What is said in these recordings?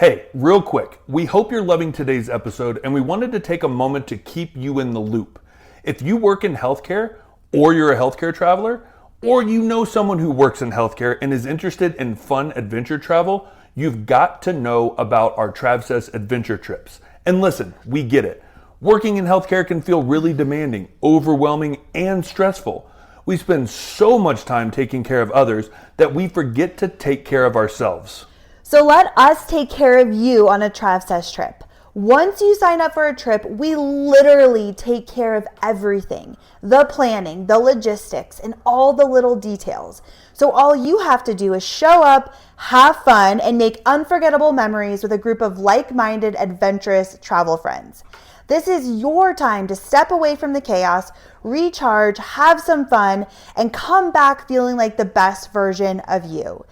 Hey, real quick, we hope you're loving today's episode and we wanted to take a moment to keep you in the loop. If you work in healthcare or you're a healthcare traveler, or you know someone who works in healthcare and is interested in fun adventure travel, you've got to know about our Travsessed Adventure Trips. And listen, we get it. Working in healthcare can feel really demanding, overwhelming, and stressful. We spend so much time taking care of others that we forget to take care of ourselves. So let us take care of you on a Travsessed trip. Once you sign up for a trip, we literally take care of everything. The planning, the logistics, and all the little details. So all you have to do is show up, have fun, and make unforgettable memories with a group of like-minded, adventurous travel friends. This is your time to step away from the chaos, recharge, have some fun, and come back feeling like the best version of you.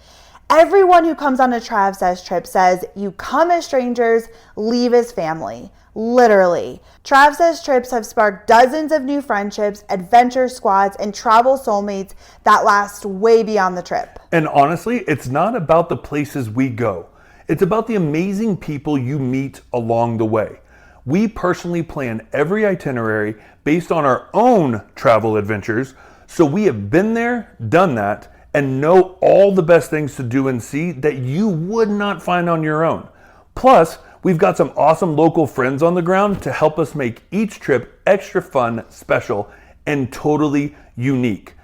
Everyone who comes on a Travsessed trip says you come as strangers, leave as family. Literally. Travsessed trips have sparked dozens of new friendships, adventure squads, and travel soulmates that last way beyond the trip. And honestly, it's not about the places we go. It's about the amazing people you meet along the way. We personally plan every itinerary based on our own travel adventures, so we have been there, done that, and know all the best things to do and see that you would not find on your own. Plus, we've got some awesome local friends on the ground to help us make each trip extra fun, special, and totally unique.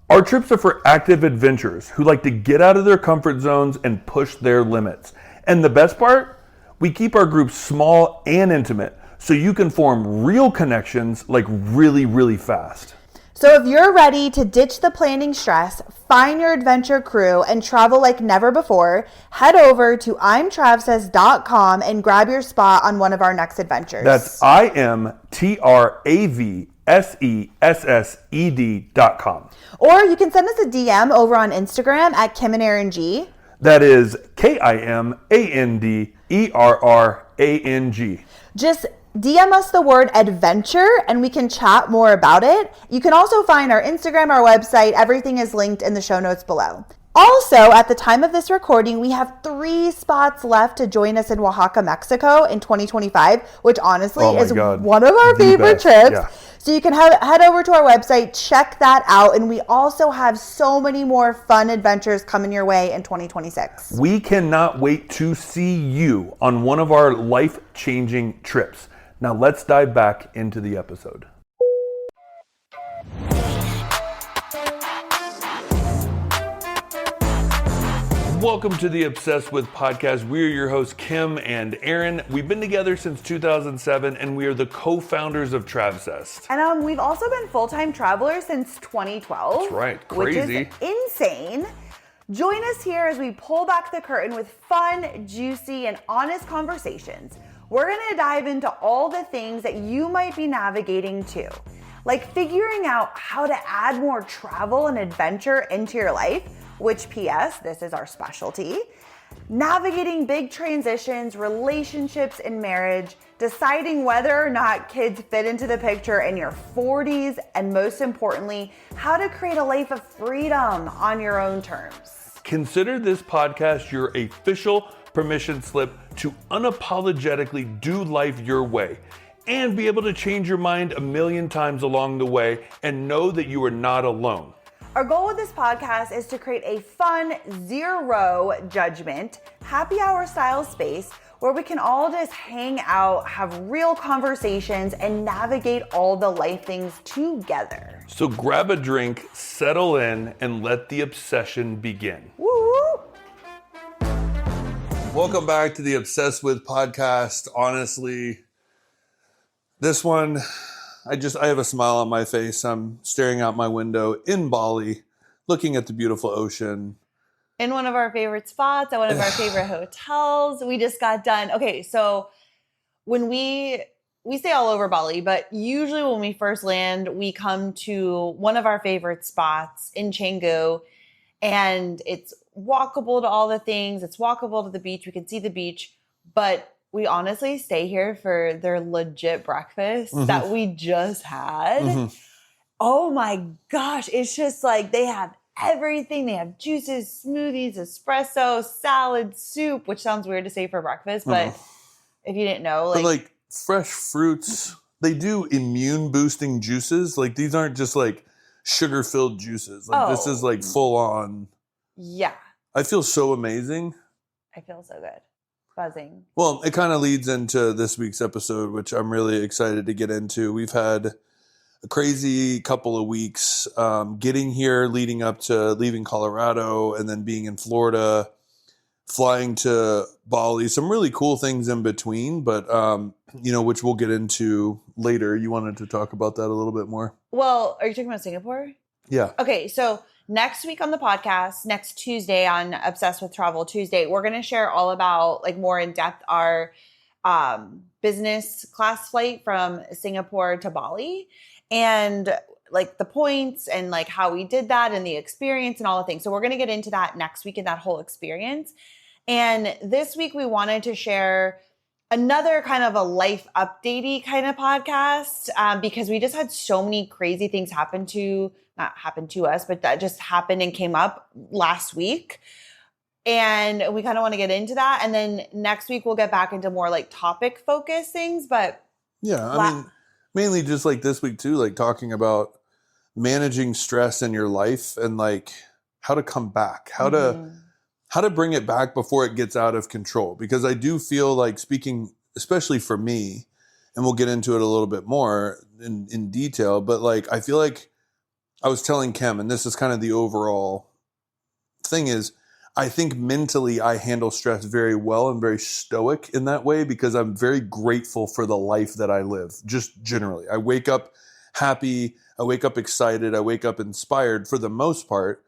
Our trips are for active adventurers who like to get out of their comfort zones and push their limits. And the best part? We keep our groups small and intimate so you can form real connections like really, really fast. So if you're ready to ditch the planning stress, find your adventure crew, and travel like never before, head over to imtravsessed.com and grab your spot on one of our next adventures. That's imtravsessed.com. Or you can send us a DM over on Instagram at Kim and Aaron G. That is KIMANDERRANG. Just DM us the word adventure and we can chat more about it. You can also find our Instagram, our website. Everything is linked in the show notes below. Also, at the time of this recording, we have 3 spots left to join us in Oaxaca, Mexico in 2025, which honestly is one of our favorite trips. Yeah. So you can head over to our website, check that out. And we also have so many more fun adventures coming your way in 2026. We cannot wait to see you on one of our life-changing trips. Now let's dive back into the episode. Welcome to the Obsessed With podcast. We're your hosts, Kim and Aaron. We've been together since 2007, and we are the co-founders of Travsessed. And we've also been full-time travelers since 2012. That's right, crazy. Which is insane. Join us here as we pull back the curtain with fun, juicy, and honest conversations. We're going to dive into all the things that you might be navigating too, like figuring out how to add more travel and adventure into your life, which PS, this is our specialty, navigating big transitions, relationships, and marriage, deciding whether or not kids fit into the picture in your 40s, and most importantly, how to create a life of freedom on your own terms. Consider this podcast your official permission slip to unapologetically do life your way and be able to change your mind a million times along the way and know that you are not alone. Our goal with this podcast is to create a fun, zero judgment, happy hour style space where we can all just hang out, have real conversations, and navigate all the life things together. So grab a drink, settle in, and let the obsession begin. Woo! Welcome back to the Obsessed With podcast. Honestly, this one, I have a smile on my face. I'm staring out my window in Bali, looking at the beautiful ocean. In one of our favorite spots, at one of our favorite hotels. We just got done. Okay, so when we stay all over Bali, but usually when we first land, we come to one of our favorite spots in Canggu, and it's walkable to all the things. It's walkable to the beach. We can see the beach, but we honestly stay here for their legit breakfast that we just had. Oh my gosh. It's just like they have everything. They have juices, smoothies, espresso, salad, soup, which sounds weird to say for breakfast, but if you didn't know, but like fresh fruits, they do immune boosting juices. Like these aren't just like sugar filled juices. Like this is like full on. Yeah. I feel so amazing. I feel so good. Buzzing. Well, it kind of leads into this week's episode, which I'm really excited to get into. We've had a crazy couple of weeks getting here, leading up to leaving Colorado and then being in Florida, flying to Bali, some really cool things in between, but, which we'll get into later. You wanted to talk about that a little bit more? Well, are you talking about Singapore? Yeah. Okay, so next week on the podcast, next Tuesday on Obsessed with Travel Tuesday, we're going to share all about like more in depth our business class flight from Singapore to Bali and like the points and like how we did that and the experience and all the things. So we're going to get into that next week and that whole experience. And this week we wanted to share another kind of a life updatey kind of podcast because we just had so many crazy things not happen to us, but that just happened and came up last week. And we kind of want to get into that. And then next week we'll get back into more like topic focused things. But yeah, I mean, mainly just like this week too, like talking about managing stress in your life and like how to come back, how to bring it back before it gets out of control. Because I do feel like speaking, especially for me, and we'll get into it a little bit more in detail, but like, I feel like I was telling Kim, and this is kind of the overall thing is, I think mentally I handle stress very well and very stoic in that way because I'm very grateful for the life that I live, just generally. I wake up happy, I wake up excited, I wake up inspired for the most part,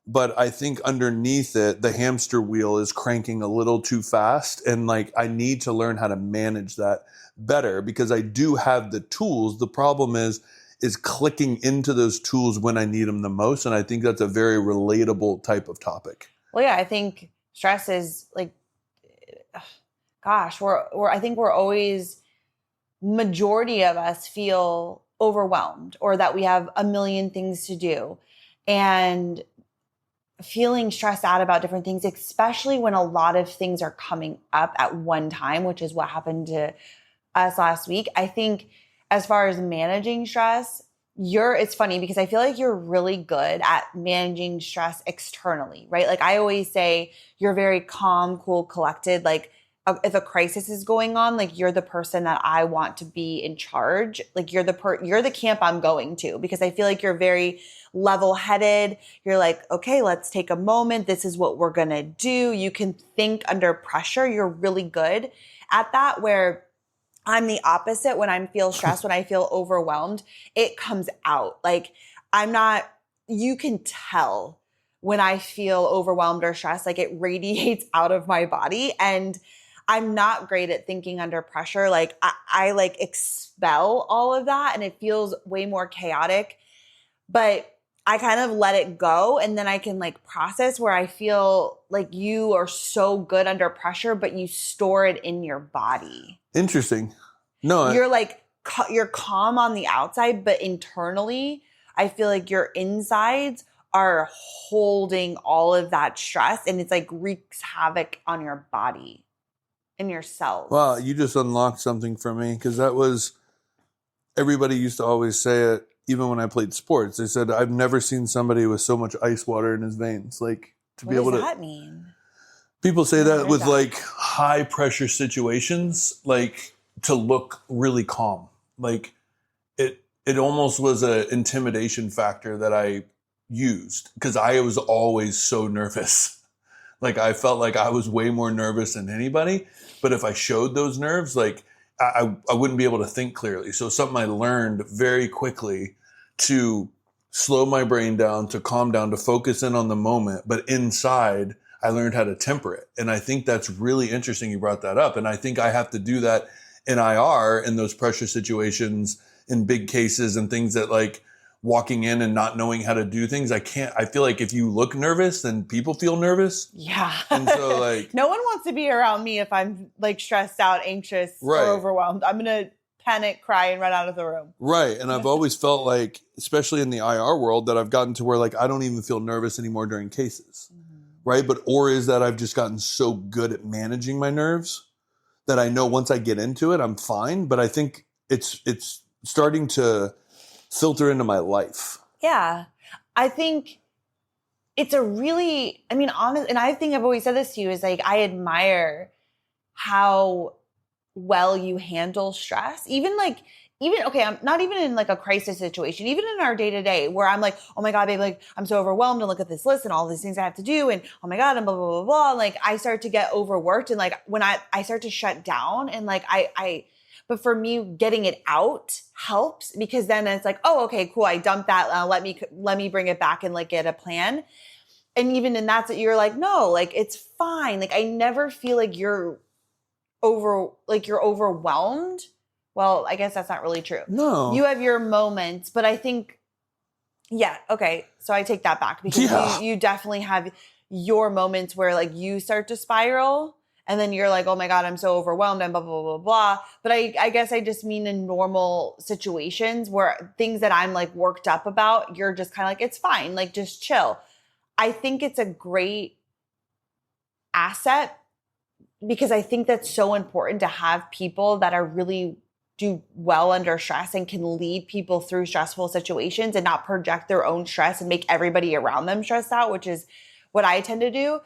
but I think underneath it, the hamster wheel is cranking a little too fast, and like I need to learn how to manage that better because I do have the tools. The problem is clicking into those tools when I need them the most, and I think that's a very relatable type of topic. Well, yeah, I think stress is like, gosh, I think we're always, majority of us feel overwhelmed or that we have a million things to do and feeling stressed out about different things, especially when a lot of things are coming up at one time, which is what happened to us last week. I think as far as managing stress, it's funny because I feel like you're really good at managing stress externally, right? Like I always say, you're very calm, cool, collected. Like if a crisis is going on, like you're the person that I want to be in charge. Like you're the camp I'm going to because I feel like you're very level-headed. You're like, okay, let's take a moment. This is what we're going to do. You can think under pressure. You're really good at that, where I'm the opposite. When I feel stressed, when I feel overwhelmed, it comes out. Like you can tell when I feel overwhelmed or stressed, like it radiates out of my body. And I'm not great at thinking under pressure. Like I like expel all of that and it feels way more chaotic, but I kind of let it go. And then I can like process where I feel like you are so good under pressure, but you store it in your body. Interesting. No, you're like, you're calm on the outside, but internally, I feel like your insides are holding all of that stress and it's like wreaks havoc on your body and your cells. Wow, you just unlocked something for me because everybody used to always say it, even when I played sports. They said, I've never seen somebody with so much ice water in his veins. Like to be able to. What does that mean? People say that with like high pressure situations, like to look really calm. Like it almost was an intimidation factor that I used because I was always so nervous. Like I felt like I was way more nervous than anybody. But if I showed those nerves, like I wouldn't be able to think clearly. So something I learned very quickly to slow my brain down, to calm down, to focus in on the moment. But inside, I learned how to temper it. And I think that's really interesting you brought that up. And I think I have to do that in IR, in those pressure situations, in big cases and things that like walking in and not knowing how to do things. I feel like if you look nervous, then people feel nervous. Yeah. And so like. No one wants to be around me if I'm like stressed out, anxious, right. or overwhelmed. I'm going to panic, cry, and run out of the room. Right. And I've always felt like, especially in the IR world, that I've gotten to where like I don't even feel nervous anymore during cases. Right. But or is that I've just gotten so good at managing my nerves that I know once I get into it, I'm fine. But I think it's starting to filter into my life. Yeah. I think it's a really, I mean, honest, and I think I've always said this to you, is like, I admire how well you handle stress. Even, okay, I'm not even in like a crisis situation, even in our day to day where I'm like, oh my God, babe, like I'm so overwhelmed and look at this list and all these things I have to do. And oh my God, and blah, blah, blah, blah. And like, I start to get overworked. And like, when I start to shut down and like, but for me, getting it out helps, because then it's like, oh, okay, cool. I dumped that. Let me bring it back and like get a plan. And even in that, you're like, no, like it's fine. Like I never feel like you're overwhelmed. Well, I guess that's not really true. No. You have your moments, but I think, yeah, okay. So I take that back, because you definitely have your moments where like you start to spiral. And then you're like, oh my God, I'm so overwhelmed and blah, blah, blah, blah. But I guess I just mean in normal situations where things that I'm like worked up about, you're just kind of like, it's fine. Like just chill. I think it's a great asset, because I think that's so important to have people that are really do well under stress and can lead people through stressful situations and not project their own stress and make everybody around them stressed out, which is what I tend to do.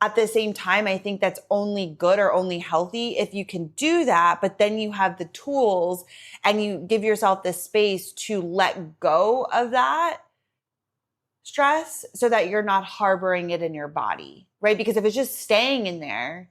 At the same time, I think that's only good or only healthy if you can do that, but then you have the tools and you give yourself the space to let go of that stress so that you're not harboring it in your body, right? Because if it's just staying in there,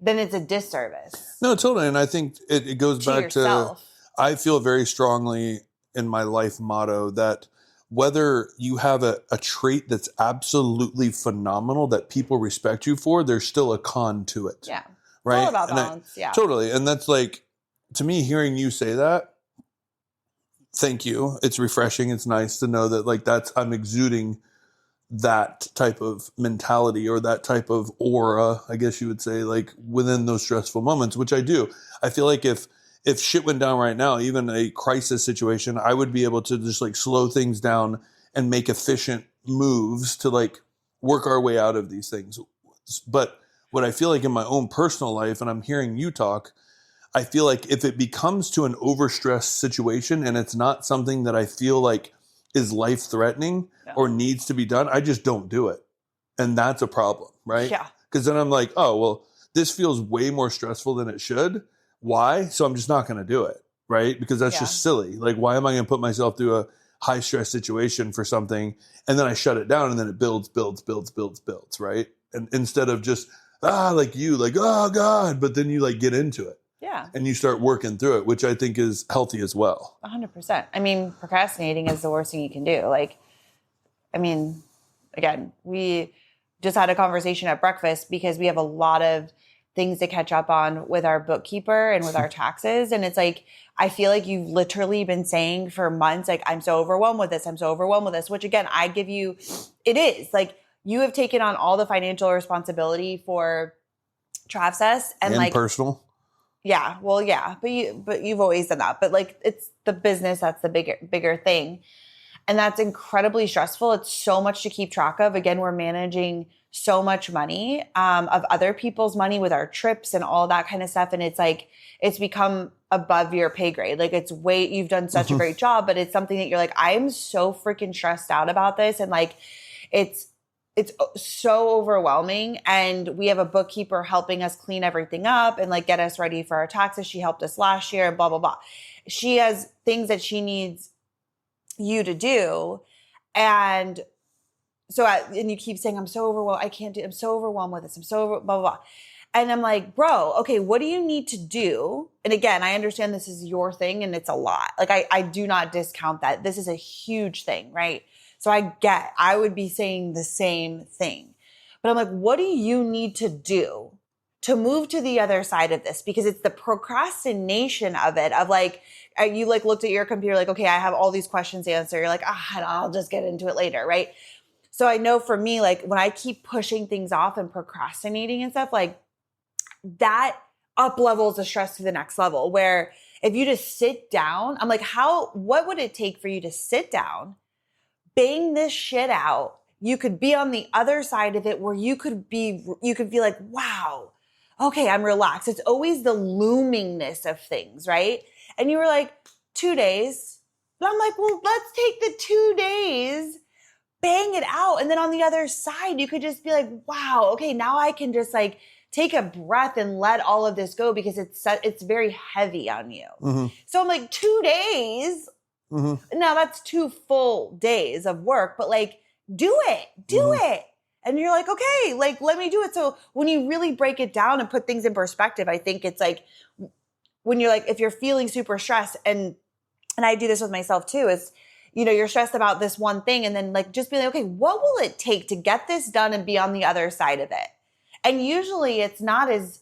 then it's a disservice. No, totally. And I think it goes back yourself. to, I feel very strongly in my life motto that whether you have a trait that's absolutely phenomenal that people respect you for, there's still a con to it. Yeah. Right. It's all about balance. Yeah. Totally. And that's like, to me, hearing you say that, thank you. It's refreshing. It's nice to know that like I'm exuding that type of mentality or that type of aura, I guess you would say, like within those stressful moments, which I do. I feel like if shit went down right now, even a crisis situation, I would be able to just like slow things down and make efficient moves to like work our way out of these things. But what I feel like in my own personal life, and I'm hearing you talk, I feel like if it becomes to an overstressed situation and it's not something that I feel like is life threatening or needs to be done, I just don't do it. And that's a problem, right? Yeah. Because then I'm like, oh, well, this feels way more stressful than it should. Why? So I'm just not going to do it, right? Because that's just silly. Like, why am I going to put myself through a high stress situation for something and then I shut it down and then it builds, right? And instead of just, like you, like, oh God, but then you like get into it. Yeah. And you start working through it, which I think is healthy as well. 100%. I mean, procrastinating is the worst thing you can do. Like, I mean, again, we just had a conversation at breakfast because we have a lot of things to catch up on with our bookkeeper and with our taxes. And it's like, I feel like you've literally been saying for months, like, I'm so overwhelmed with this. I'm so overwhelmed with this, which again, I give you, it is like you have taken on all the financial responsibility for Travsessed and like personal. Yeah. Well, yeah, but you've always done that, but like, it's the business. That's the bigger thing. And that's incredibly stressful. It's so much to keep track of. Again, we're managing so much money, of other people's money with our trips and all that kind of stuff. And it's like, it's become above your pay grade. Like you've done such a great job, but it's something that you're like, I am so freaking stressed out about this. And like, it's so overwhelming. And we have a bookkeeper helping us clean everything up and like get us ready for our taxes. She helped us last year and blah, blah, blah. She has things that she needs you to do. And so, and you keep saying, I'm so overwhelmed. I can't do, I'm so overwhelmed with this. I'm so blah, blah, blah. And I'm like, bro, okay, what do you need to do? And again, I understand this is your thing and it's a lot. Like I do not discount that. This is a huge thing, right? So I would be saying the same thing, but I'm like, what do you need to do to move to the other side of this? Because it's the procrastination of it, of like, you like looked at your computer, like, okay, I have all these questions to answer. You're like, I'll just get into it later. Right. So I know for me, like when I keep pushing things off and procrastinating and stuff, like that up levels the stress to the next level where if you just sit down, I'm like, what would it take for you to sit down, bang this shit out? You could be on the other side of it where you could be like, wow, okay, I'm relaxed. It's always the loomingness of things, right? And you were like, 2 days. And I'm like, well, let's take the 2 days, bang it out. And then on the other side, you could just be like, wow, okay, now I can just like take a breath and let all of this go because it's very heavy on you. Mm-hmm. So I'm like, 2 days. Mm-hmm. Now that's 2 full days of work, but like, do it. And you're like, okay, like, let me do it. So when you really break it down and put things in perspective, I think it's like when you're like, if you're feeling super stressed, and I do this with myself too, is, you know, you're stressed about this one thing, and then like, just be like, okay, what will it take to get this done and be on the other side of it? And usually it's not as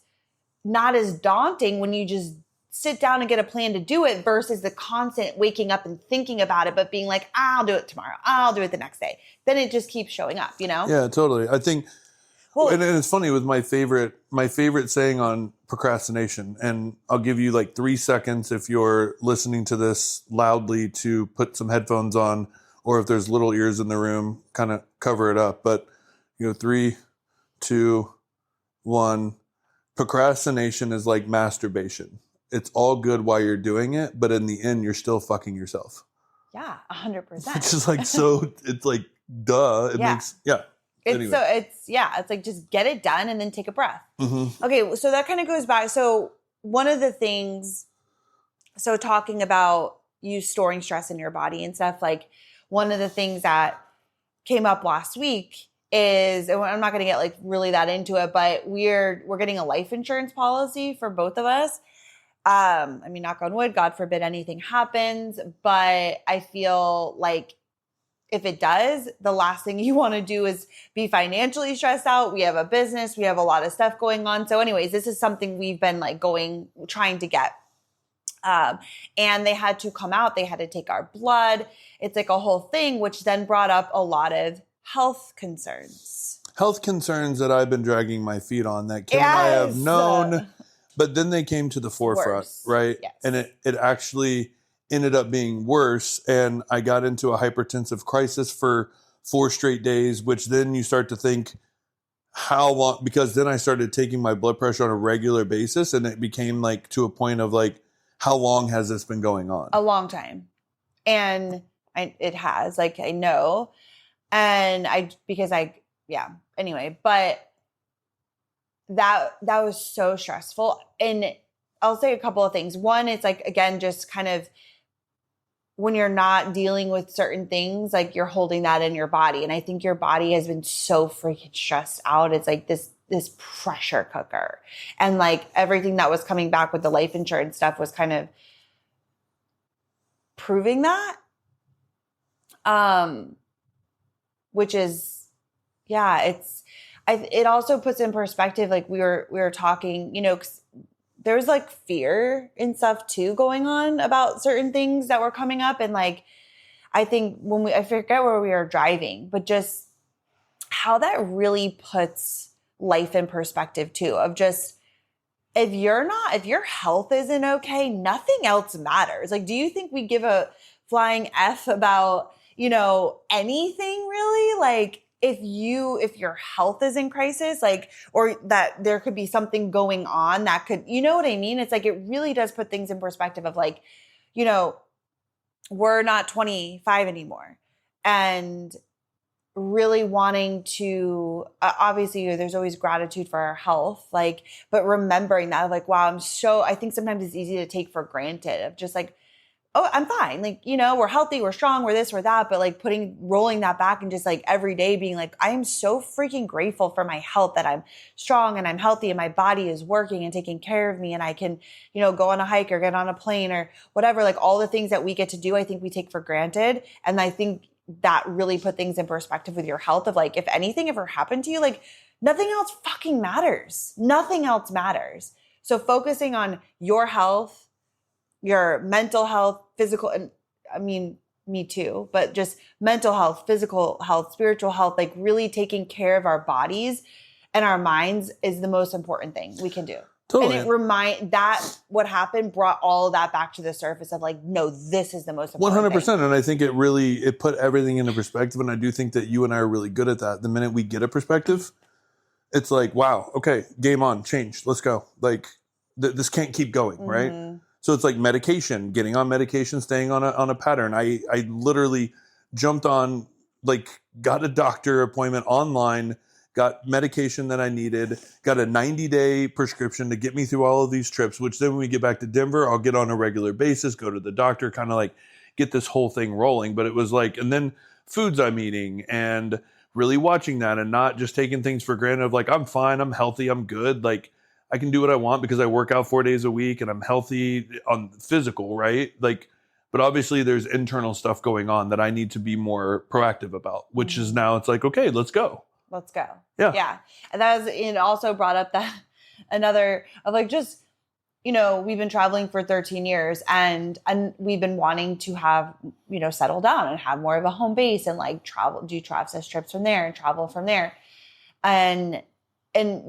daunting when you just sit down and get a plan to do it versus the constant waking up and thinking about it, but being like, I'll do it tomorrow. I'll do it the next day. Then it just keeps showing up, you know? Yeah, totally. I think, and it's funny with my favorite saying on procrastination, and I'll give you like 3 seconds if you're listening to this loudly to put some headphones on, or if there's little ears in the room, kind of cover it up. But, you know, 3, 2, 1. Procrastination is like masturbation. It's all good while you're doing it, but in the end, you're still fucking yourself. Yeah, 100%. Which is like, so it's like, duh. It makes, yeah. Anyway. It's like, just get it done and then take a breath. Mm-hmm. Okay. So that kind of goes back. So one of the things, so talking about you storing stress in your body and stuff, like one of the things that came up last week is, and I'm not going to get like really that into it, but we're getting a life insurance policy for both of us. I mean, knock on wood, God forbid anything happens, but I feel like if it does, the last thing you want to do is be financially stressed out. We have a business, we have a lot of stuff going on. So anyways, this is something we've been like trying to get. And they had to come out, they had to take our blood. It's like a whole thing, which then brought up a lot of health concerns. Health concerns that I've been dragging my feet on that Kim and I have known. But then they came to the forefront, right? Yes. And it actually ended up being worse. And I got into a hypertensive crisis for 4 straight days, which then you start to think, how long? Because then I started taking my blood pressure on a regular basis, and it became like to a point of like, how long has this been going on? A long time. And it has, like, I know. And anyway, but that was so stressful. And I'll say a couple of things. One, it's like, again, just kind of when you're not dealing with certain things, like you're holding that in your body. And I think your body has been so freaking stressed out. It's like this pressure cooker. And like everything that was coming back with the life insurance stuff was kind of proving that. Which is, yeah, it also puts in perspective, like we were talking, you know, 'cause there's like fear and stuff too going on about certain things that were coming up. And like, I think I forget where we were driving, but just how that really puts life in perspective too, of just, if your health isn't okay, nothing else matters. Like, do you think we give a flying F about, you know, anything really? Like, if your health is in crisis, like, or that there could be something going on that could, you know what I mean? It's like, it really does put things in perspective of like, you know, we're not 25 anymore, and really wanting to, obviously there's always gratitude for our health, like, but remembering that, like, wow, I think sometimes it's easy to take for granted of just like, oh, I'm fine. Like, you know, we're healthy, we're strong, we're this, we're that. But like rolling that back and just like every day being like, I am so freaking grateful for my health, that I'm strong and I'm healthy and my body is working and taking care of me. And I can, you know, go on a hike or get on a plane or whatever, like all the things that we get to do, I think we take for granted. And I think that really put things in perspective with your health of like, if anything ever happened to you, like nothing else fucking matters. Nothing else matters. So focusing on your health, your mental health, physical, and I mean, me too, but just mental health, physical health, spiritual health, like really taking care of our bodies and our minds is the most important thing we can do. Totally. And what happened brought all of that back to the surface of like, no, this is the most important 100%. thing. And I think it put everything into perspective. And I do think that you and I are really good at that. The minute we get a perspective, it's like, wow, okay, game on, change, let's go. Like this can't keep going, right? So it's like medication, getting on medication, staying on a pattern. I literally jumped on, like, got a doctor appointment online, got medication that I needed, got a 90-day prescription to get me through all of these trips, which then when we get back to Denver, I'll get on a regular basis, go to the doctor, kind of like get this whole thing rolling. But it was like, and then foods I'm eating and really watching that and not just taking things for granted of like, I'm fine, I'm healthy, I'm good. Like I can do what I want because I work out 4 days a week and I'm healthy on physical, right? Like, but obviously there's internal stuff going on that I need to be more proactive about, which is now it's like, okay, let's go. Let's go. Yeah. Yeah. And that was, it also brought up that another of like, just, we've been traveling for 13 years and we've been wanting to have, settle down and have more of a home base and like do Travsessed trips from there and travel from there. And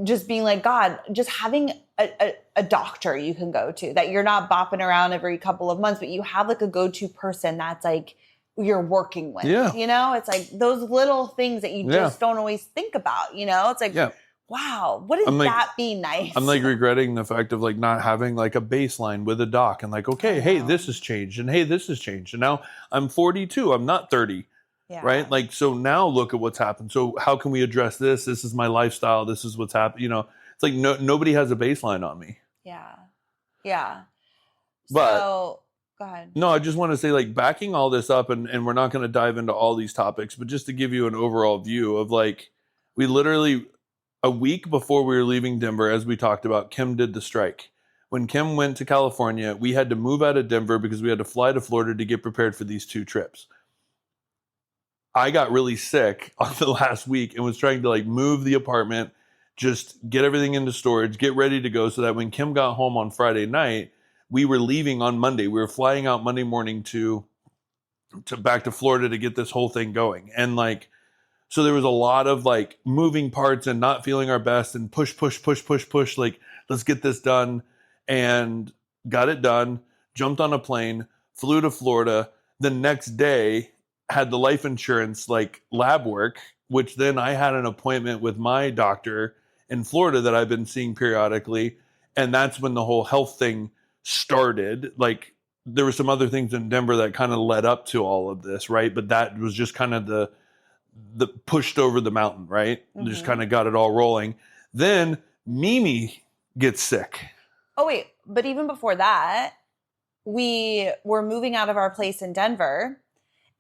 just being like, God, just having a doctor you can go to that you're not bopping around every couple of months, but you have like a go-to person that's like you're working with, it's like those little things that you just don't always think about, it's like, wow, what does that be nice? I'm like regretting the fact of like not having like a baseline with a doc and like, okay, hey, this has changed and hey, this has changed. And now I'm 42, I'm not 30. Yeah. Right? Like, so now look at what's happened. So how can we address this? This is my lifestyle. This is what's happened. It's like nobody has a baseline on me. Yeah. Yeah. But so go ahead. No, I just want to say like backing all this up and we're not going to dive into all these topics, but just to give you an overall view of like, we literally a week before we were leaving Denver, as we talked about, Kim did the strike. When Kim went to California, we had to move out of Denver because we had to fly to Florida to get prepared for these 2 trips. I got really sick on the last week and was trying to like move the apartment, just get everything into storage, get ready to go so that when Kim got home on Friday night, we were leaving on Monday. We were flying out Monday morning to back to Florida to get this whole thing going. And like, so there was a lot of like moving parts and not feeling our best and push, like, let's get this done. And got it done, jumped on a plane, flew to Florida. The next day, had the life insurance like lab work, which then I had an appointment with my doctor in Florida that I've been seeing periodically. And that's when the whole health thing started. Like there were some other things in Denver that kind of led up to all of this, right? But that was just kind of the pushed over the mountain, right? Just kind of got it all rolling. Then Mimi gets sick. Oh wait, but even before that, we were moving out of our place in Denver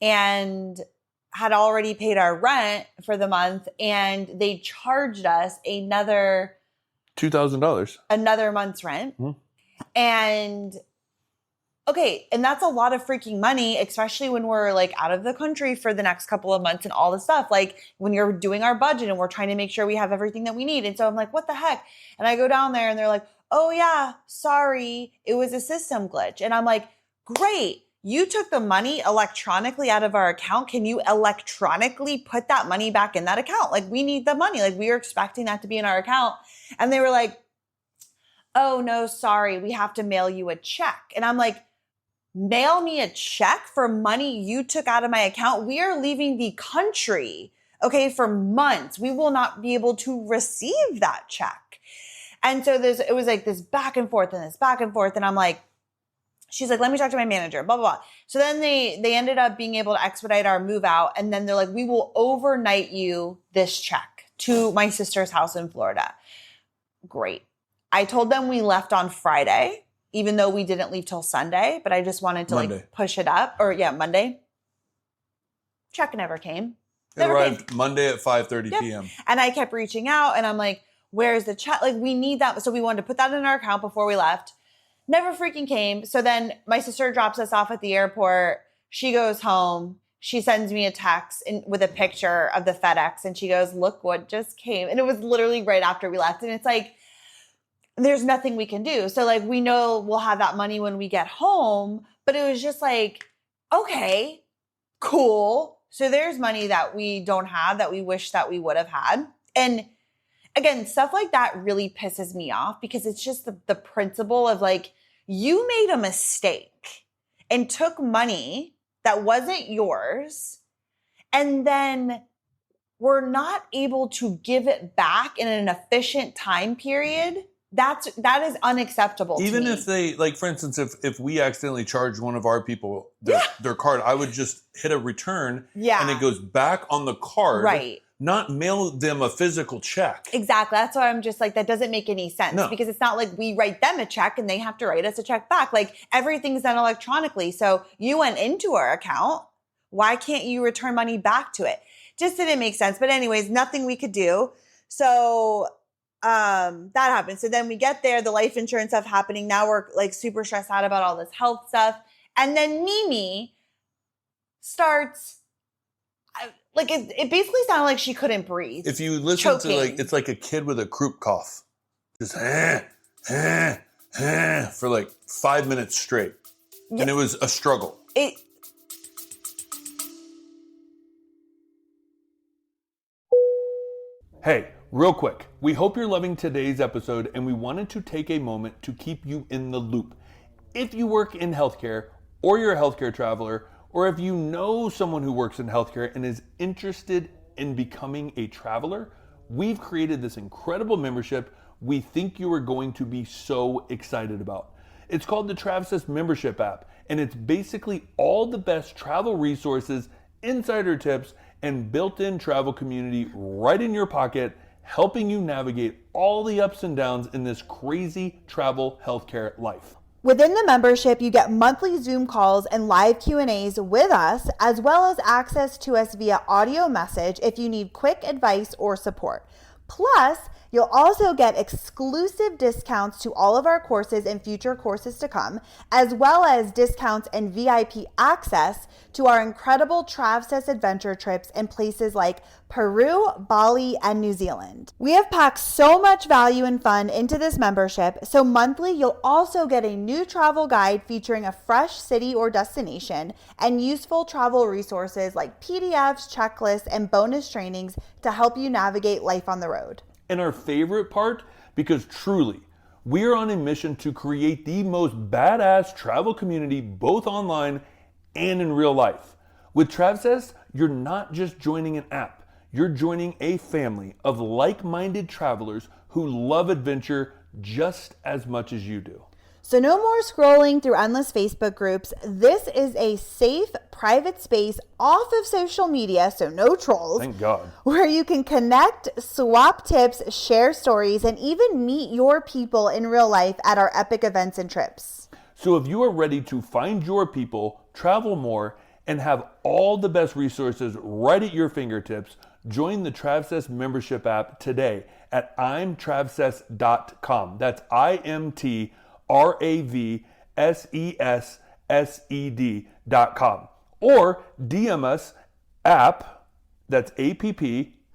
and had already paid our rent for the month, and they charged us another $2,000, another month's rent. And okay, and that's a lot of freaking money, especially when we're like out of the country for the next couple of months and all this stuff. Like when you're doing our budget and we're trying to make sure we have everything that we need. And so I'm like, what the heck? And I go down there and they're like, oh yeah, sorry, it was a system glitch. And I'm like, great. You took the money electronically out of our account. Can you electronically put that money back in that account? Like we need the money. Like we were expecting that to be in our account. And they were like, oh no, sorry. We have to mail you a check. And I'm like, mail me a check for money you took out of my account? We are leaving the country, okay, for months. We will not be able to receive that check. And so it was like this back and forth and this back and forth. And I'm like, she's like, let me talk to my manager, blah, blah, blah. So then they ended up being able to expedite our move out. And then they're like, we will overnight you this check to my sister's house in Florida. Great. I told them we left on Friday, even though we didn't leave till Sunday, but I just wanted to like push it up. Or yeah, Monday. Check never came. It arrived Monday at 5:30 p.m. And I kept reaching out and I'm like, where's the check? Like we need that. So we wanted to put that in our account before we left. Never freaking came. So then my sister drops us off at the airport. She goes home. She sends me a text with a picture of the FedEx and she goes, look what just came. And it was literally right after we left. And it's like, there's nothing we can do. So like, we know we'll have that money when we get home, but it was just like, okay, cool. So there's money that we don't have that we wish that we would have had. And again, stuff like that really pisses me off because it's just the principle of like, you made a mistake and took money that wasn't yours, and then we're not able to give it back in an efficient time period. That is unacceptable. Even to me. if they, like, for instance, if we accidentally charge one of our people their card, I would just hit a return and it goes back on the card. Right. Not mail them a physical check. Exactly. That's why I'm just like, that doesn't make any sense because it's not like we write them a check and they have to write us a check back. Like everything's done electronically. So you went into our account. Why can't you return money back to it? Just didn't make sense. But anyways, nothing we could do. So that happened. So then we get there, the life insurance stuff happening. Now we're like super stressed out about all this health stuff. And then Mimi starts, like it basically sounded like she couldn't breathe. If you listen to like, it's like a kid with a croup cough. Just for like 5 minutes straight. Yeah. And it was a struggle. Hey, real quick, we hope you're loving today's episode and we wanted to take a moment to keep you in the loop. If you work in healthcare or you're a healthcare traveler, or if you know someone who works in healthcare and is interested in becoming a traveler, we've created this incredible membership we think you are going to be so excited about. It's called the Travsessed Membership app, and it's basically all the best travel resources, insider tips, and built-in travel community right in your pocket, helping you navigate all the ups and downs in this crazy travel healthcare life. Within the membership, you get monthly Zoom calls and live Q&As with us, as well as access to us via audio message if you need quick advice or support. Plus, you'll also get exclusive discounts to all of our courses and future courses to come, as well as discounts and VIP access to our incredible Travsessed Adventure Trips in places like Peru, Bali, and New Zealand. We have packed so much value and fun into this membership, so monthly you'll also get a new travel guide featuring a fresh city or destination and useful travel resources like PDFs, checklists, and bonus trainings to help you navigate life on the road. And our favorite part, because truly, we are on a mission to create the most badass travel community both online and in real life. With Travsessed, you're not just joining an app, you're joining a family of like-minded travelers who love adventure just as much as you do. So no more scrolling through endless Facebook groups. This is a safe, private space off of social media, so no trolls. Thank God. Where you can connect, swap tips, share stories, and even meet your people in real life at our epic events and trips. So if you are ready to find your people, travel more, and have all the best resources right at your fingertips, join the Travsessed membership app today at imtravsessed.com. That's IMTRAVSESSED.com. Or DM us app, that's APP,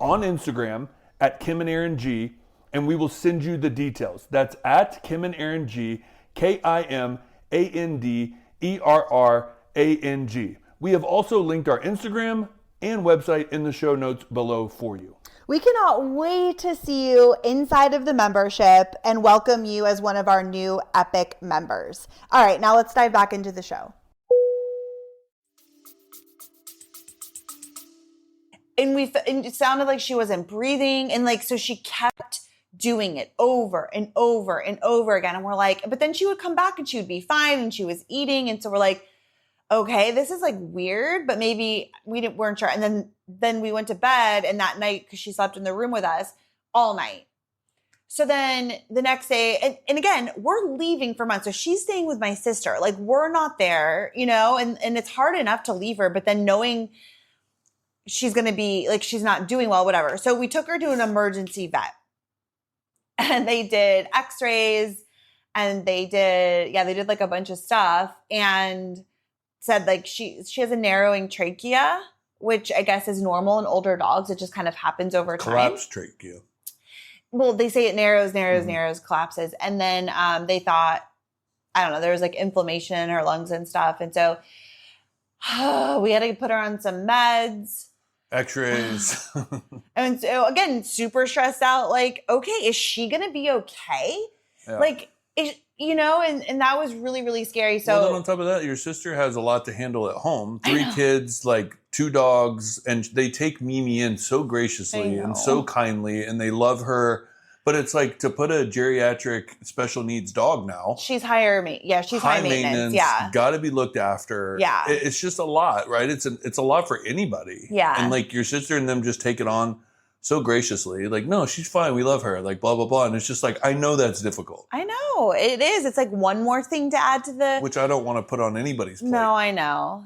on Instagram at Kim and Aaron G, and we will send you the details. That's at Kim and Aaron G, KIMANDERRANG. We have also linked our Instagram and website in the show notes below for you. We cannot wait to see you inside of the membership and welcome you as one of our new epic members. All right, now let's dive back into the show. And it sounded like she wasn't breathing, and like, so she kept doing it over and over and over again. And we're like, but then she would come back and she would be fine and she was eating. And so we're like, okay, this is like weird, but maybe we weren't sure. And then we went to bed, and that night, because she slept in the room with us all night. So then the next day, and again, we're leaving for months. So she's staying with my sister. Like, we're not there, you know, and it's hard enough to leave her, but then knowing she's going to be like, she's not doing well, whatever. So we took her to an emergency vet, and they did x-rays, and they did like a bunch of stuff, and said like she has a narrowing trachea, which I guess is normal in older dogs. It just kind of happens over time. Collapsed trachea. Well, they say it narrows, collapses. And then they thought, I don't know, there was like inflammation in her lungs and stuff. And so we had to put her on some meds. X-rays. And so again, super stressed out. Like, okay, is she going to be okay? Yeah. Like, and that was really, really scary. So well, then on top of that, your sister has a lot to handle at home. 3 kids, like 2 dogs, and they take Mimi in so graciously and so kindly, and they love her. But it's like to put a geriatric special needs dog now. She's higher she's high maintenance. Yeah. Got to be looked after. Yeah. It's just a lot, right? It's a lot for anybody. Yeah. And like your sister and them just take it on so graciously. Like, no, she's fine. We love her. Like, blah, blah, blah. And it's just like, I know that's difficult. I know. It is. It's like one more thing to add to the... Which I don't want to put on anybody's plate. No, I know.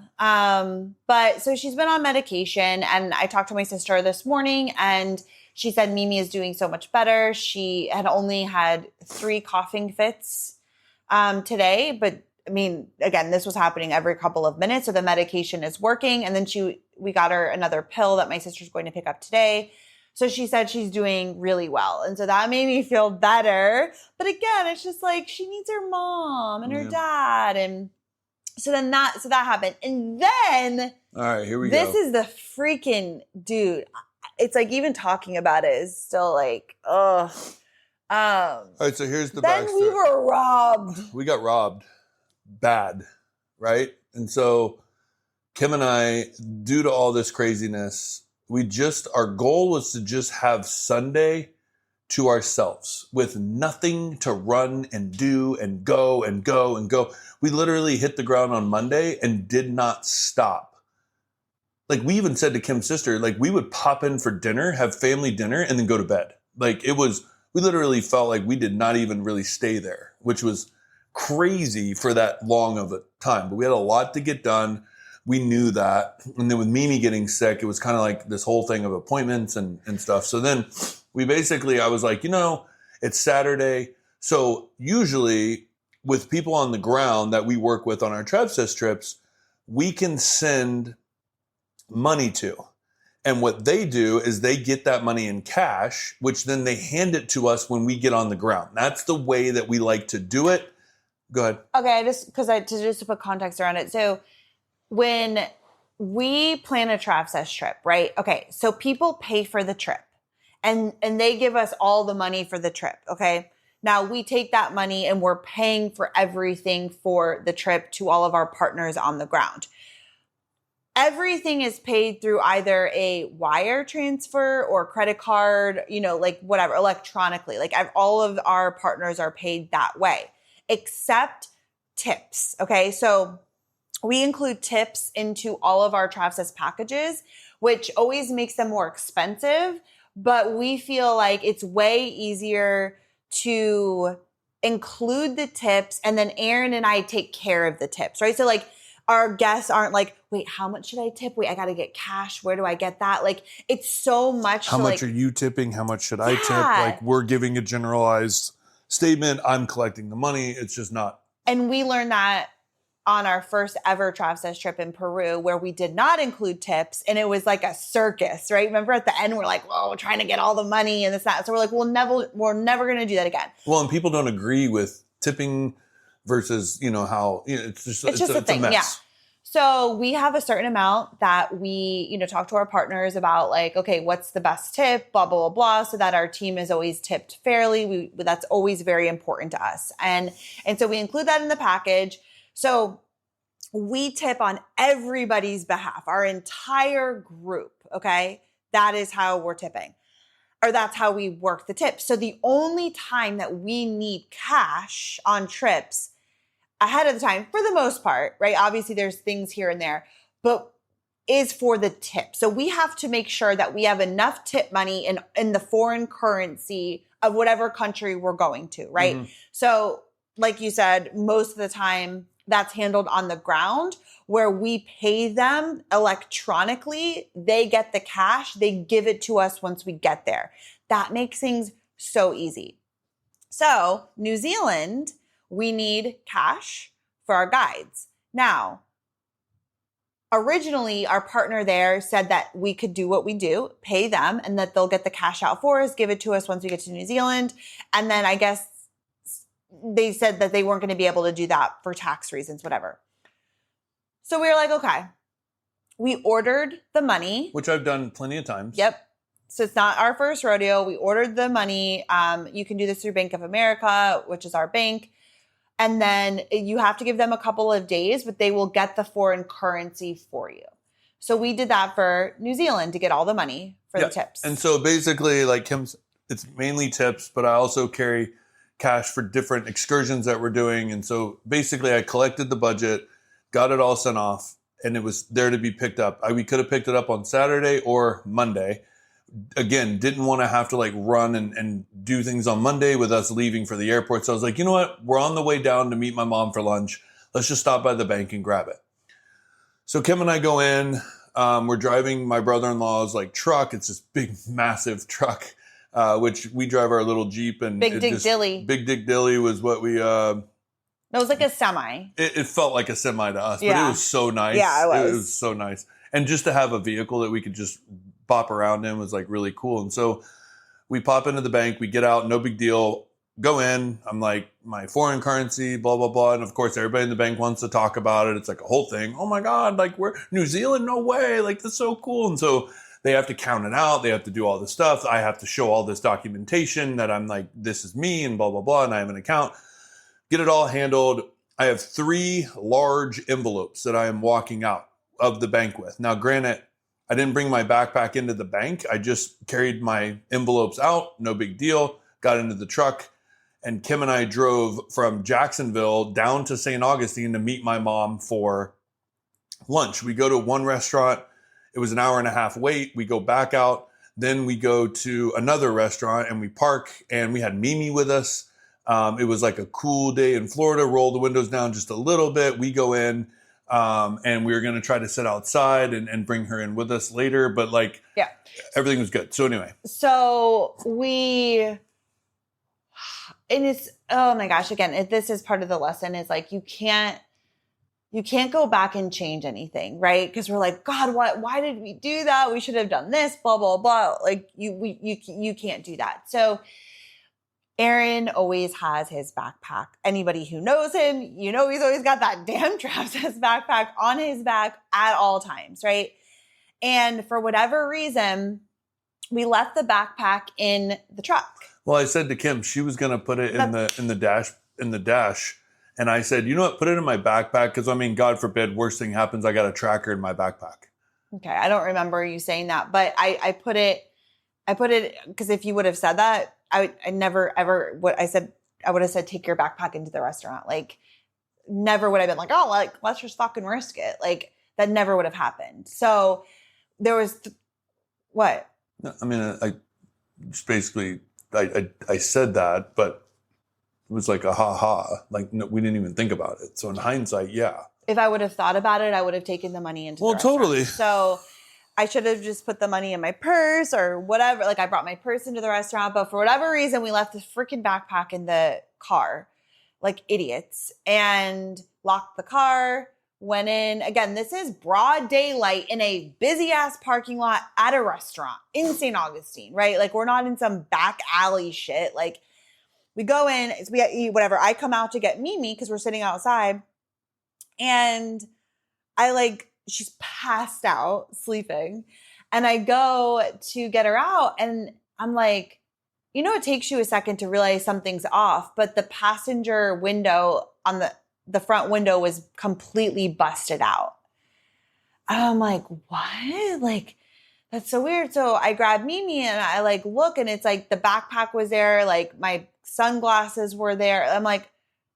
But so she's been on medication, and I talked to my sister this morning, and she said Mimi is doing so much better. She had only had 3 coughing fits today, but I mean, again, this was happening every couple of minutes, so the medication is working. And then we got her another pill that my sister's going to pick up today. So she said she's doing really well. And so that made me feel better. But again, it's just like she needs her mom and her dad. And so then that happened. And then all right, here we go. This is the freaking dude. It's like even talking about it is still like, ugh. All right, so here's the then backstory. We were robbed. We got robbed bad, right? And so Kim and I, due to all this craziness, our goal was to just have Sunday to ourselves with nothing to run and do and go and go and go. We literally hit the ground on Monday and did not stop. Like we even said to Kim's sister, like we would pop in for dinner, have family dinner, and then go to bed. Like we literally felt like we did not even really stay there, which was crazy for that long of a time. But we had a lot to get done. We knew that. And then with Mimi getting sick, it was kind of like this whole thing of appointments and stuff. So then I was like, it's Saturday. So usually with people on the ground that we work with on our Travsessed trips, we can send money to. And what they do is they get that money in cash, which then they hand it to us when we get on the ground. That's the way that we like to do it. Go ahead. Okay, just to put context around it. So when we plan a Travsessed trip, right? Okay, so people pay for the trip and they give us all the money for the trip, okay? Now we take that money and we're paying for everything for the trip to all of our partners on the ground. Everything is paid through either a wire transfer or credit card, like whatever, electronically. Like all of our partners are paid that way, except tips, okay? So we include tips into all of our Travsessed packages, which always makes them more expensive, but we feel like it's way easier to include the tips, and then Aaron and I take care of the tips, right? So like our guests aren't like, wait, how much should I tip? Wait, I got to get cash. Where do I get that? Like it's so much. How much are you tipping? How much should I tip? Like we're giving a generalized statement. I'm collecting the money. It's just not. And we learned that on our first ever Travsessed trip in Peru, where we did not include tips, and it was like a circus, right? Remember at the end, we're like, "Whoa, we're trying to get all the money and this, that." So we're like, we're never going to do that again. Well, and people don't agree with tipping versus, how it's just a thing, mess. Yeah. So we have a certain amount that we, talk to our partners about, like, okay, what's the best tip, blah, blah, blah, blah, so that our team is always tipped fairly. That's always very important to us. And so we include that in the package. So we tip on everybody's behalf, our entire group, okay? That is how we're tipping, or that's how we work the tips. So the only time that we need cash on trips ahead of the time, for the most part, right? Obviously there's things here and there, but is for the tip. So we have to make sure that we have enough tip money in the foreign currency of whatever country we're going to, right? Mm-hmm. So like you said, most of the time that's handled on the ground, where we pay them electronically. They get the cash. They give it to us once we get there. That makes things so easy. So New Zealand, we need cash for our guides. Now, originally, our partner there said that we could do what we do, pay them, and that they'll get the cash out for us, give it to us once we get to New Zealand. And then I guess they said that they weren't going to be able to do that for tax reasons, whatever. So we were like, okay, We ordered the money. Which I've done plenty of times. Yep. So it's not our first rodeo. We ordered the money. You can do this through Bank of America, which is our bank. And then you have to give them a couple of days, but they will get the foreign currency for you. So we did that for New Zealand to get all the money for the tips. And so basically, like Kim's, it's mainly tips, but I also carry cash for different excursions that we're doing. And so basically I collected the budget, got it all sent off, and it was there to be picked up. We could have picked it up on Saturday or Monday. Again, didn't want to have to like run and do things on Monday with us leaving for the airport. So I was like, you know what? We're on the way down to meet my mom for lunch. Let's just stop by the bank and grab it. So Kim and I go in. We're driving my brother-in-law's like truck. It's this big, massive truck, which we drive our little Jeep. And Big Dick Dilly. Big Dick Dilly was what we... No, it was like a semi. It felt like a semi to us, but it was so nice. Yeah, it was. It was so nice. And just to have a vehicle that we could just bop around in was like really cool. And so we pop into the bank, we get out, no big deal, go in. I'm like, my foreign currency, blah, blah, blah. And of course, everybody in the bank wants to talk about it. It's like a whole thing. Oh my God, like we're New Zealand, no way. Like that's so cool. And so they have to count it out. They have to do all this stuff. I have to show all this documentation that I'm like, this is me and blah, blah, blah. And I have an account. Get it all handled. I have 3 large envelopes that I am walking out of the bank with. Now, granted, I didn't bring my backpack into the bank. I just carried my envelopes out. No big deal. Got into the truck. And Kim and I drove from Jacksonville down to St. Augustine to meet my mom for lunch. We go to one restaurant. It was an hour and a half wait. We go back out. Then we go to another restaurant and we park. And we had Mimi with us. It was like a cool day in Florida. Roll the windows down just a little bit. We go in. And we were going to try to sit outside and bring her in with us later. But like, everything was good. So anyway. So and it's, oh my gosh, again, this is part of the lesson is like, you can't go back and change anything, right? Because we're like, God, why did we do that? We should have done this, blah, blah, blah. Like you can't do that. So Aaron always has his backpack. Anybody who knows him, you know he's always got that damn Travsessed backpack on his back at all times, right? And for whatever reason, we left the backpack in the truck. Well, I said to Kim, she was going to put it in the dash. And I said, you know what? Put it in my backpack because I mean, God forbid, worst thing happens, I got a tracker in my backpack. Okay, I don't remember you saying that, but I put it because if you would have said that, I never ever I would have said take your backpack into the restaurant. Like never would have been like, oh, like let's just fucking risk it. Like that never would have happened. So there was what? No, I mean, I just basically I said that, but it was like a ha. Like no, we didn't even think about it. So in hindsight, yeah. If I would have thought about it, I would have taken the money into the restaurant. Totally. So I should have just put the money in my purse or whatever. Like I brought my purse into the restaurant, but for whatever reason, we left this freaking backpack in the car like idiots and locked the car, went in. Again, this is broad daylight in a busy ass parking lot at a restaurant in St. Augustine, right? Like we're not in some back alley shit. Like we go in, we eat whatever. I come out to get Mimi because we're sitting outside and she's passed out sleeping. And I go to get her out and I'm like, you know, it takes you a second to realize something's off, but the passenger window on the front window was completely busted out. And I'm like, what? Like, that's so weird. So I grab Mimi and I like look and it's like the backpack was there. Like my sunglasses were there. I'm like,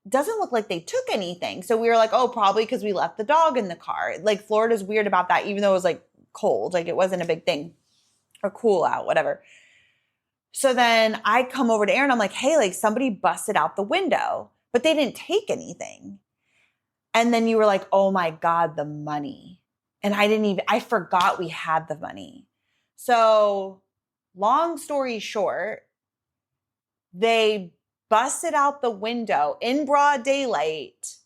doesn't look like they took anything. So we were like, oh, probably because we left the dog in the car. Like Florida's weird about that, even though it was like cold, like it wasn't a big thing or cool out, whatever. So then I come over to Aaron. I'm like, hey, like somebody busted out the window, but they didn't take anything. And then you were like, oh my God, the money. And I forgot we had the money. So long story short, they busted out the window in broad daylight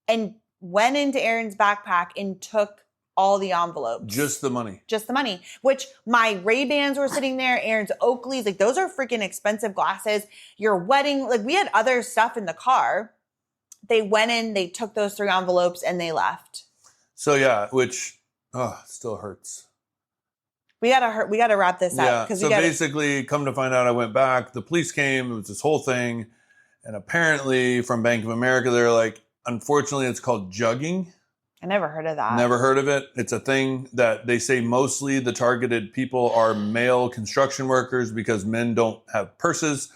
and went into Aaron's backpack and took all the envelopes. Just the money. Just the money, which my Ray-Bans were sitting there, Aaron's Oakleys, like those are freaking expensive glasses. Your wedding, like we had other stuff in the car. They went in, they took those 3 envelopes and they left. So yeah, which Oh, it still hurts. We gotta wrap this up. Yeah. So basically, come to find out, I went back. The police came. It was this whole thing. And apparently from Bank of America, they're like, unfortunately, it's called jugging. I never heard of that. Never heard of it. It's a thing that they say mostly the targeted people are male construction workers because men don't have purses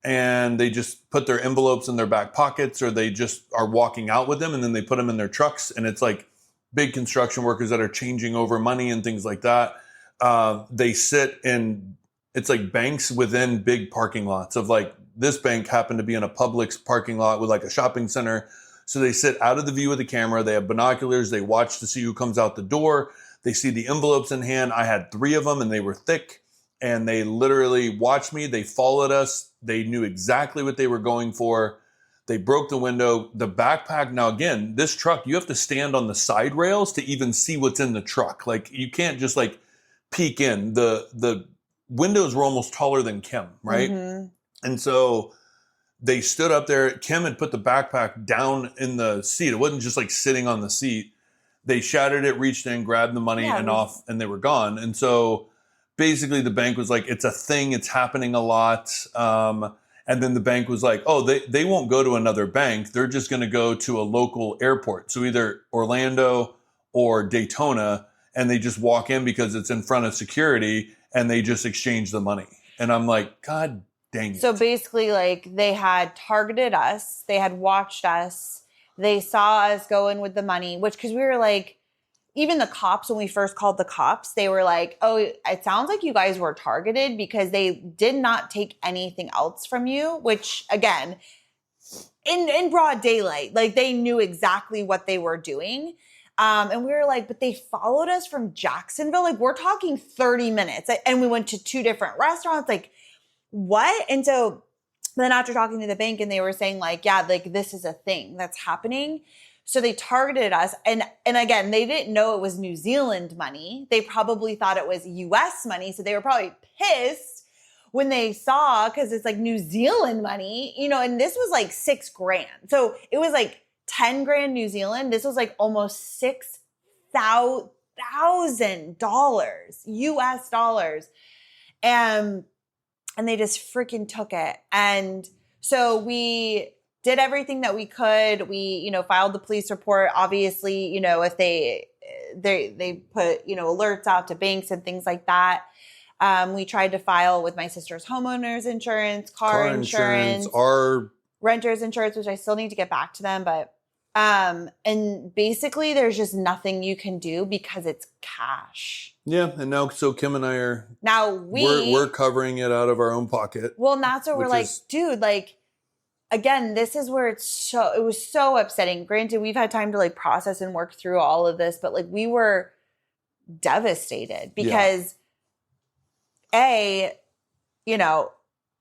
and they just put their envelopes in their back pockets or they just are walking out with them and then they put them in their trucks. And it's like big construction workers that are changing over money and things like that. They sit in, it's like banks within big parking lots of like this bank happened to be in a Publix parking lot with like a shopping center. So they sit out of the view of the camera. They have binoculars. They watch to see who comes out the door. They see the envelopes in hand. I had 3 of them and they were thick and they literally watched me. They followed us. They knew exactly what they were going for. They broke the window, the backpack. Now, again, this truck, you have to stand on the side rails to even see what's in the truck. Like you can't just like peek in. The windows were almost taller than Kim, right? Mm-hmm. And so they stood up there. Kim had put the backpack down in the seat. It wasn't just like sitting on the seat. They shattered it, reached in, grabbed the money off, and they were gone. And so basically the bank was like, it's a thing. It's happening a lot. And then the bank was like, oh, they won't go to another bank. They're just going to go to a local airport. So either Orlando or Daytona. And they just walk in because it's in front of security and they just exchange the money. And I'm like, God dang it. So basically, like, they had targeted us. They had watched us. They saw us go in with the money, which, because we were like, even the cops, when we first called the cops, they were like, oh, it sounds like you guys were targeted because they did not take anything else from you, which, again, in broad daylight, like, they knew exactly what they were doing. And we were like, but they followed us from Jacksonville. Like, we're talking 30 minutes. And we went to 2 different restaurants. Like, what? And so then after talking to the bank and they were saying like, yeah, like this is a thing that's happening. So they targeted us. And again, they didn't know it was New Zealand money. They probably thought it was US money. So they were probably pissed when they saw, because it's like New Zealand money, you know, and this was like $6,000. So it was like 10 grand New Zealand. This was like almost $6,000 US dollars. And they just freaking took it. And so we did everything that we could. We, you know, filed the police report. Obviously, you know, if they put, you know, alerts out to banks and things like that. We tried to file with my sister's homeowner's insurance, car insurance, our renter's insurance, which I still need to get back to them. But, and basically there's just nothing you can do because it's cash. Yeah. And now, so Kim and I we're covering it out of our own pocket. Well, and that's what we're like, dude, like, again, this is where it was so upsetting. Granted, we've had time to like process and work through all of this, but like we were devastated because you know,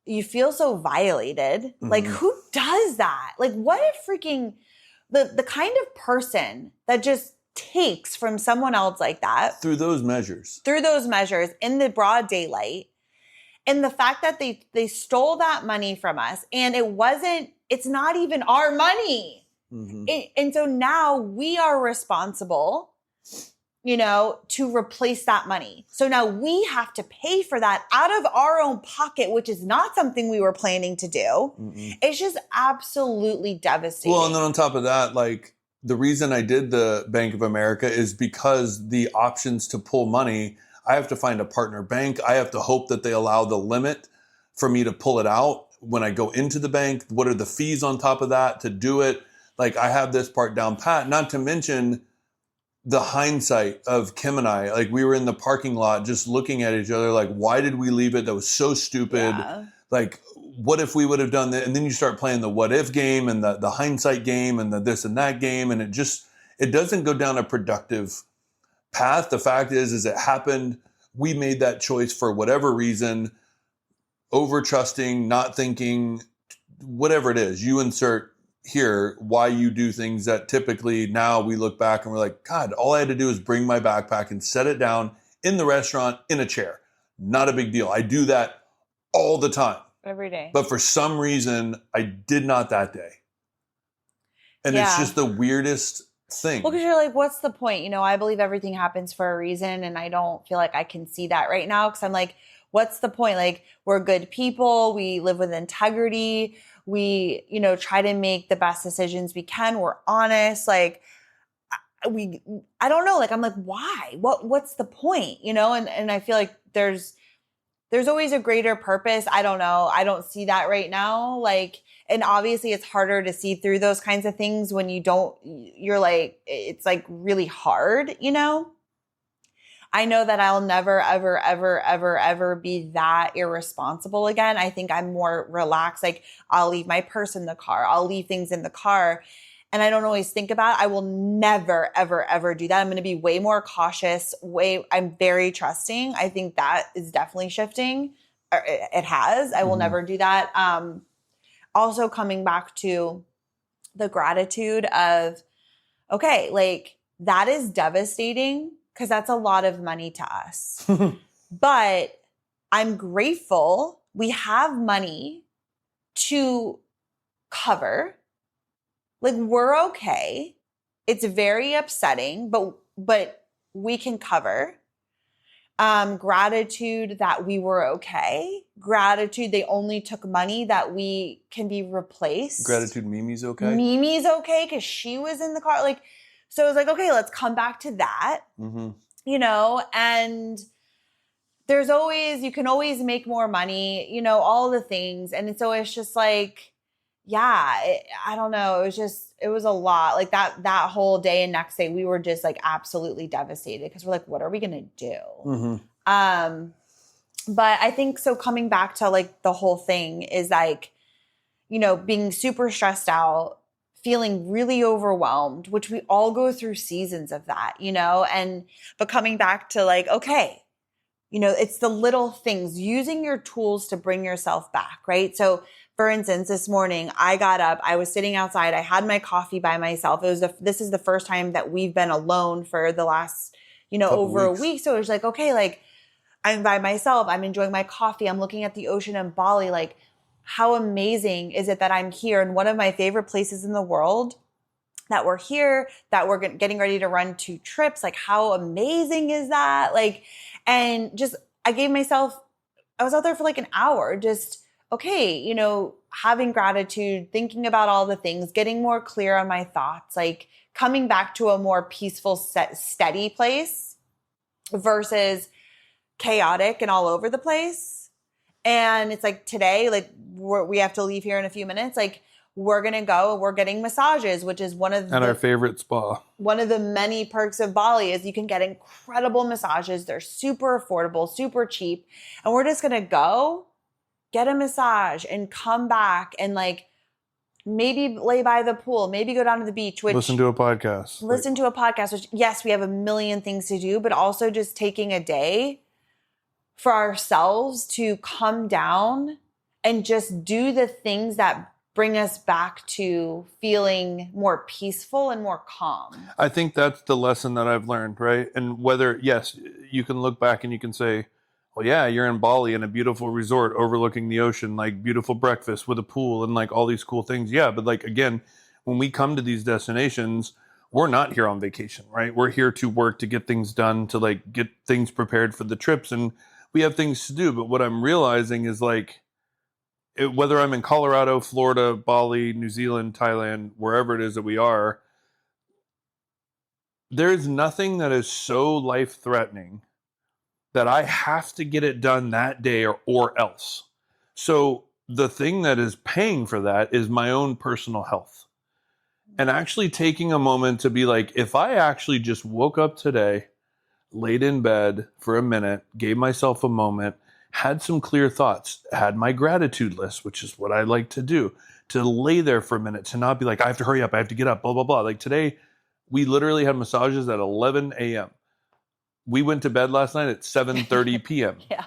you feel so violated. Mm-hmm. Like, who does that? Like, what a freaking, the kind of person that just takes from someone else like that. Through those measures in the broad daylight. And the fact that they stole that money from us and it's not even our money. Mm-hmm. And so now we are responsible, you know, to replace that money. So now we have to pay for that out of our own pocket, which is not something we were planning to do. Mm-hmm. It's just absolutely devastating. Well, and then on top of that, like the reason I did the Bank of America is because the options to pull money, I have to find a partner bank. I have to hope that they allow the limit for me to pull it out when I go into the bank. What are the fees on top of that to do it? Like, I have this part down pat, not to mention the hindsight of Kim and I. Like, we were in the parking lot just looking at each other like, why did we leave it? That was so stupid. Yeah. Like, what if we would have done that? And then you start playing the what if game and the hindsight game and the this and that game. And it doesn't go down a productive path. The fact is it happened. We made that choice for whatever reason, over trusting, not thinking, whatever it is. You insert here why you do things that typically now we look back and we're like, God, all I had to do is bring my backpack and set it down in the restaurant in a chair. Not a big deal. I do that all the time. Every day. But for some reason, I did not that day. And it's just the weirdest. thing. Well, because you're like, what's the point? You know, I believe everything happens for a reason, and I don't feel like I can see that right now because I'm like, what's the point? Like, we're good people. We live with integrity. We, you know, try to make the best decisions we can. We're honest. Like, I don't know. Like, I'm like, why? What's the point? You know, and I feel like there's always a greater purpose. I don't know. I don't see that right now. Like, and obviously it's harder to see through those kinds of things when you're like, it's like really hard, you know? I know that I'll never, ever, ever, ever, ever be that irresponsible again. I think I'm more relaxed. Like, I'll leave my purse in the car. I'll leave things in the car. And I don't always think about it. I will never, ever, ever do that. I'm going to be way more cautious. I'm very trusting. I think that is definitely shifting. It has. I will never do that. Also coming back to the gratitude of, okay, like that is devastating because that's a lot of money to us. But I'm grateful we have money to cover. Like, we're okay. It's very upsetting, but we can cover. Gratitude that we were okay. Gratitude they only took money that we can be replaced. Gratitude Mimi's okay. Mimi's okay because she was in the car. Like, so it was like, okay, let's come back to that. You know, and you can always make more money, you know, all the things. And so it's just like, yeah, I don't know. It was a lot. Like that whole day and next day, we were just like absolutely devastated because we're like, what are we going to do? But I think so coming back to like the whole thing is like, you know, being super stressed out, feeling really overwhelmed, which we all go through seasons of that, you know, but coming back to like, okay, you know, it's the little things, using your tools to bring yourself back, right? So for instance, this morning I got up, I was sitting outside, I had my coffee by myself. This is the first time that we've been alone for the last, you know, over a week. So it was like, okay, like I'm by myself, I'm enjoying my coffee, I'm looking at the ocean in Bali. Like, how amazing is it that I'm here in one of my favorite places in the world, that we're here, that we're getting ready to run 2 trips. Like, how amazing is that? Like, and just, I was out there for like an hour, just, okay, you know, having gratitude, thinking about all the things, getting more clear on my thoughts, like coming back to a more peaceful, steady place versus chaotic and all over the place. And it's like today, like we have to leave here in a few minutes. Like, we're going to go, we're getting massages, which is our favorite spa. One of the many perks of Bali is you can get incredible massages. They're super affordable, super cheap. And we're just going to go get a massage and come back and like maybe lay by the pool, maybe go down to the beach, listen to a podcast, which yes, we have a million things to do, but also just taking a day for ourselves to come down and just do the things that bring us back to feeling more peaceful and more calm. I think that's the lesson that I've learned, right? And whether, yes, you can look back and you can say, well, yeah, you're in Bali in a beautiful resort overlooking the ocean, like beautiful breakfast with a pool and like all these cool things. Yeah, but like, again, when we come to these destinations, we're not here on vacation, right? We're here to work, to get things done, to like get things prepared for the trips. And we have things to do. But what I'm realizing is like, whether I'm in Colorado, Florida, Bali, New Zealand, Thailand, wherever it is that we are, there's nothing that is so life-threatening that I have to get it done that day or else. So the thing that is paying for that is my own personal health. And actually taking a moment to be like, if I actually just woke up today, laid in bed for a minute, gave myself a moment, had some clear thoughts, had my gratitude list, which is what I like to do, to lay there for a minute, to not be like, I have to hurry up, I have to get up, blah, blah, blah. Like today, we literally had massages at 11 a.m. We went to bed last night at 7:30 p.m. Yeah.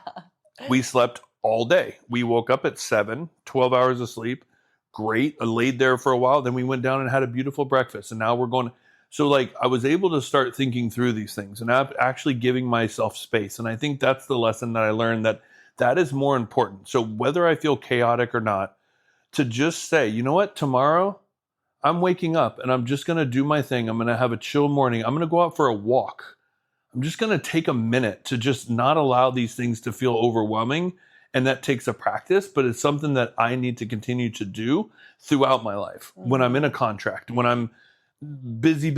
We slept all day. We woke up at 7, 12 hours of sleep. Great. I laid there for a while. Then we went down and had a beautiful breakfast. And now we're going. So like I was able to start thinking through these things and actually giving myself space. And I think that's the lesson that I learned, that is more important. So whether I feel chaotic or not, to just say, you know what, tomorrow I'm waking up and I'm just going to do my thing. I'm going to have a chill morning. I'm going to go out for a walk. I'm just going to take a minute to just not allow these things to feel overwhelming. And that takes a practice, but it's something that I need to continue to do throughout my life. When I'm in a contract, when I'm busy,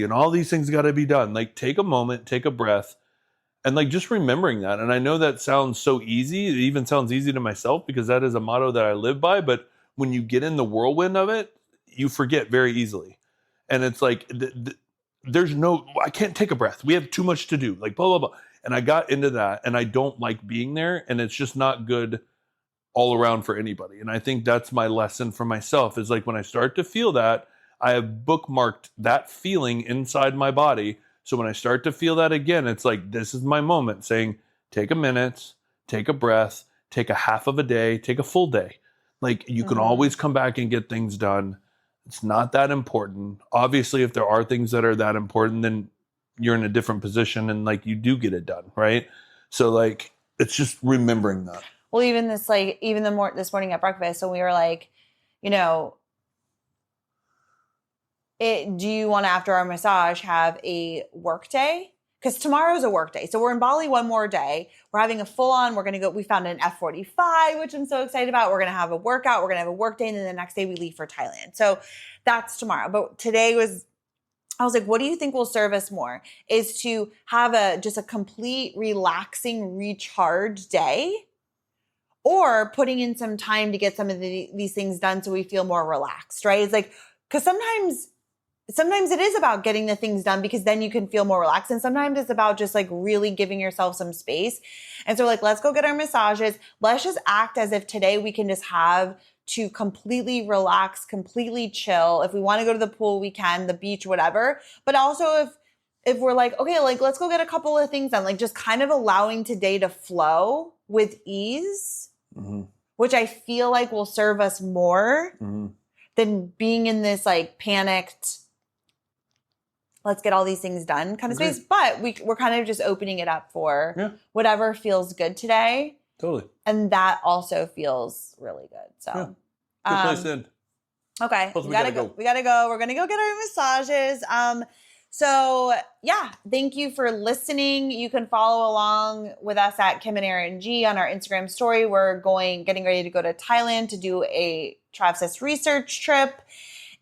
and all these things got to be done. Like, take a moment, take a breath, and like just remembering that. And I know that sounds so easy. It even sounds easy to myself because that is a motto that I live by. But when you get in the whirlwind of it, you forget very easily. And it's like, I can't take a breath. We have too much to do, like blah, blah, blah. And I got into that, and I don't like being there. And it's just not good all around for anybody. And I think that's my lesson for myself is like, when I start to feel that, I have bookmarked that feeling inside my body. So when I start to feel that again, it's like, this is my moment saying, take a minute, take a breath, take a half of a day, take a full day. Like, you can always come back and get things done. It's not that important. Obviously, if there are things that are that important, then you're in a different position and like you do get it done. Right. So like, it's just remembering that. Well, even this morning at breakfast, so we were like, do you want to, after our massage, have a work day? Because tomorrow's a work day. So we're in Bali one more day. We're having a full-on, we found an F45, which I'm so excited about. We're going to have a workout. We're going to have a work day. And then the next day we leave for Thailand. So that's tomorrow. But today I was like, what do you think will serve us more? Is to have just a complete relaxing recharge day, or putting in some time to get some of these things done so we feel more relaxed, right? It's like, because sometimes it is about getting the things done because then you can feel more relaxed. And sometimes it's about just like really giving yourself some space. And so like, let's go get our massages. Let's just act as if today we can just have to completely relax, completely chill. If we want to go to the pool, we can, the beach, whatever. But also if we're like, okay, like let's go get a couple of things done, like just kind of allowing today to flow with ease, which I feel like will serve us more than being in this like panicked, let's get all these things done kind of space. But we're kind of just opening it up for whatever feels good today. Totally. And that also feels really good. So good place to end. Okay. We gotta go. We gotta go. We're gonna go get our massages. So yeah, thank you for listening. You can follow along with us at Kim and Aaron G on our Instagram story. We're getting ready to go to Thailand to do a Travsessed research trip.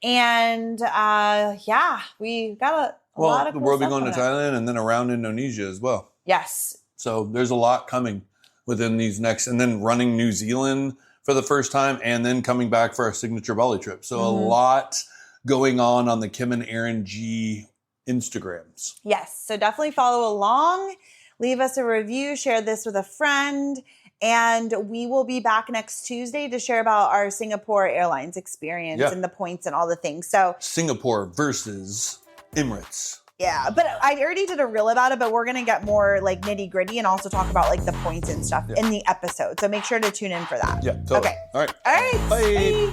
And we got a lot of cool we'll be stuff going to Thailand and then around Indonesia as well. Yes. So there's a lot coming within these and then running New Zealand for the first time and then coming back for our signature Bali trip. So a lot going on the Kim and Aaron G Instagrams. Yes. So definitely follow along, leave us a review, share this with a friend. And we will be back next Tuesday to share about our Singapore Airlines experience and the points and all the things. So Singapore versus Emirates. Yeah, but I already did a reel about it, but we're going to get more like nitty gritty and also talk about like the points and stuff in the episode. So make sure to tune in for that. Yeah, totally. Okay. All right. All right. Bye.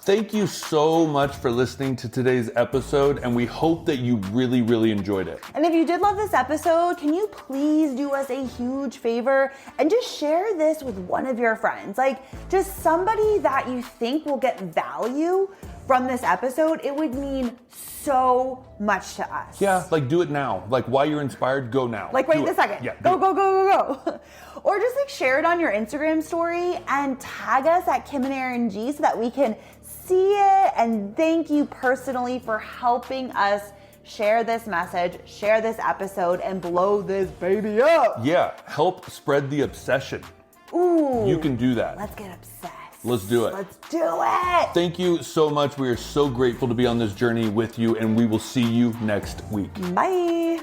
Thank you so much for listening to today's episode, and we hope that you really, really enjoyed it. And if you did love this episode, can you please do us a huge favor and just share this with one of your friends? Like just somebody that you think will get value from this episode. It would mean so much to us. Yeah, like do it now. Like while you're inspired, go now. Like right this second. Yeah, go. Or just like share it on your Instagram story and tag us at Kim and Aaron G so that we can see it. And thank you personally for helping us share this message, share this episode, and blow this baby up. Yeah, help spread the obsession. Ooh. You can do that. Let's get obsessed. Let's do it. Let's do it. Thank you so much. We are so grateful to be on this journey with you, and we will see you next week. Bye.